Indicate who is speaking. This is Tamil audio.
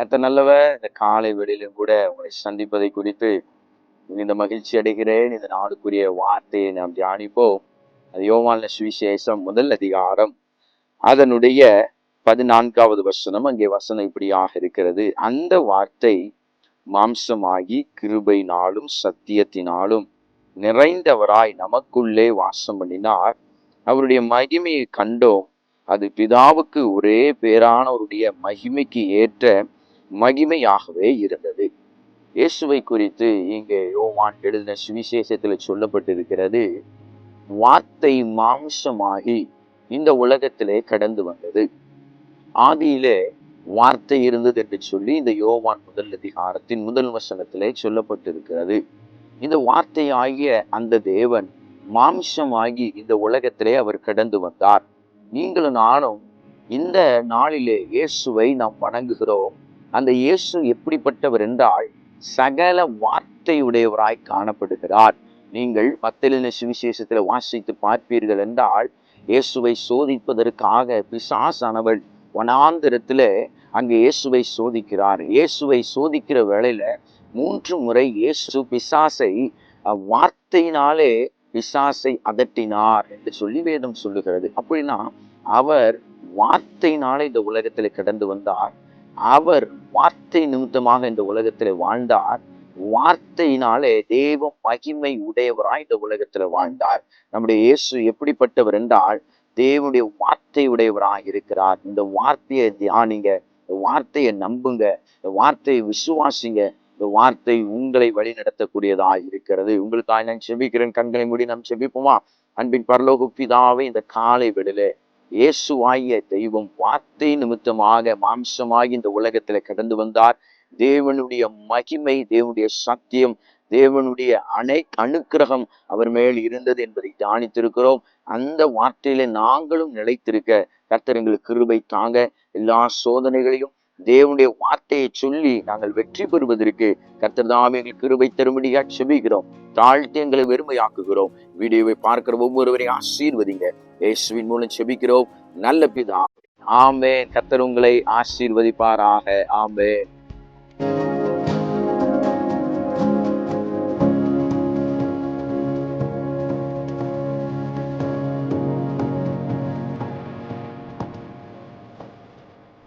Speaker 1: கர்த்தர் நல்லவர். இந்த காலை வேளையிலும் கூட உங்களை சந்திப்பதை குறித்து இந்த மகிழ்ச்சி அடைகிறேன். இந்த நாளுக்குரிய வார்த்தையை நாம் தியானிப்போம். அது யோவான் சுவிசேஷம் 1 அதிகாரம் அதனுடைய 14வது வசனம். அங்கே வசனம் இப்படியாக இருக்கிறது. அந்த வார்த்தை மாம்சமாகி கிருபையினாலும் சத்தியத்தினாலும் நிறைந்தவராய் நமக்குள்ளே வாசம் பண்ணினார். அவருடைய மகிமையை கண்டோம். அது பிதாவுக்கு ஒரே பேரானவருடைய மகிமைக்கு ஏற்ற மகிமையாகவே இருந்தது. இயேசுவை குறித்து இங்கே யோவான் எழுதின சுவிசேஷத்தில் சொல்லப்பட்டிருக்கிறது. வார்த்தை மாம்சமாகி இந்த உலகத்திலே கடந்து வந்தது. ஆதியிலே வார்த்தை இருந்தது என்று சொல்லி இந்த யோவான் 1 அதிகாரத்தின் 1 வசனத்திலே சொல்லப்பட்டிருக்கிறது. இந்த வார்த்தை ஆகிய அந்த தேவன் மாம்சமாகி இந்த உலகத்திலே அவர் கடந்து வந்தார். நீங்களும் நானும் இந்த நாளிலே இயேசுவை நாம் வணங்குகிறோம். அந்த இயேசு எப்படிப்பட்டவர் என்றால் சகல வார்த்தையுடையவராய் காணப்படுகிறார். நீங்கள் மத்தேயு சுவிசேஷத்தில் வாசித்து பார்ப்பீர்கள் என்றால் இயேசுவை சோதிப்பதற்காக பிசாசானவள் வனாந்திரத்திலே அங்கே இயேசுவை சோதிக்கிறார். இயேசுவை சோதிக்கிற வேளையில 3 முறை இயேசு பிசாசை வார்த்தையினாலே பிசாசை அதட்டினார் என்று சொல்லி வேதம் சொல்லுகிறது. அப்படின்னா அவர் வார்த்தையினாலே இந்த உலகத்திலே கடந்து வந்தார். அவர் வார்த்தை நிமித்தமாக இந்த உலகத்திலே வாழ்ந்தார். வார்த்தையினாலே தேவ மகிமை உடையவராய் இந்த உலகத்துல வாழ்ந்தார். நம்முடைய இயேசு எப்படிப்பட்டவர் என்றால் தேவனுடைய வார்த்தை உடையவராய் இருக்கிறார். இந்த வார்த்தையை தியானிங்க, இந்த வார்த்தையை நம்புங்க, இந்த வார்த்தையை விசுவாசிங்க. இந்த வார்த்தை உங்களை வழி நடத்தக்கூடியதாய் இருக்கிறது. உங்களுக்காக நான் செபிக்கிறேன். கண்களை மூடி நாம் செபிப்போமா? அன்பின் பரலோக பிதாவே, இந்த காலை வேளையிலே இயேசுவாகிய தெய்வம் வார்த்தை நிமித்தமாக மாம்சமாகி இந்த உலகத்துல கடந்து வந்தார். தேவனுடைய மகிமை, தேவனுடைய சத்தியம், தேவனுடைய அனுக்கிரகம் அவர் மேல் இருந்தது என்பதை தியானித்திருக்கிறோம். அந்த வார்த்தையில நாங்களும் நிலைத்திருக்க கர்த்தர் எங்களுக்கு கிருபை தாங்க. எல்லா சோதனைகளையும் தேவனுடைய வார்த்தையை சொல்லி நாங்கள் வெற்றி பெறுவதற்கு கர்த்தர் தாமே எங்களுக்கு கிருபை தரும்படியா செபிக்கிறோம். தாழ்த்தி எங்களை வெறுமையாக்குகிறோம். வீடியோவை பார்க்கிற ஒவ்வொருவரையும் ஆசீர்வதிங்க. இயேசுவின் மூலம் செபிக்கிறோம் நல்ல பிதா. ஆமென். கர்த்தர் உங்களை ஆசீர்வதிப்பாராக. ஆமென்.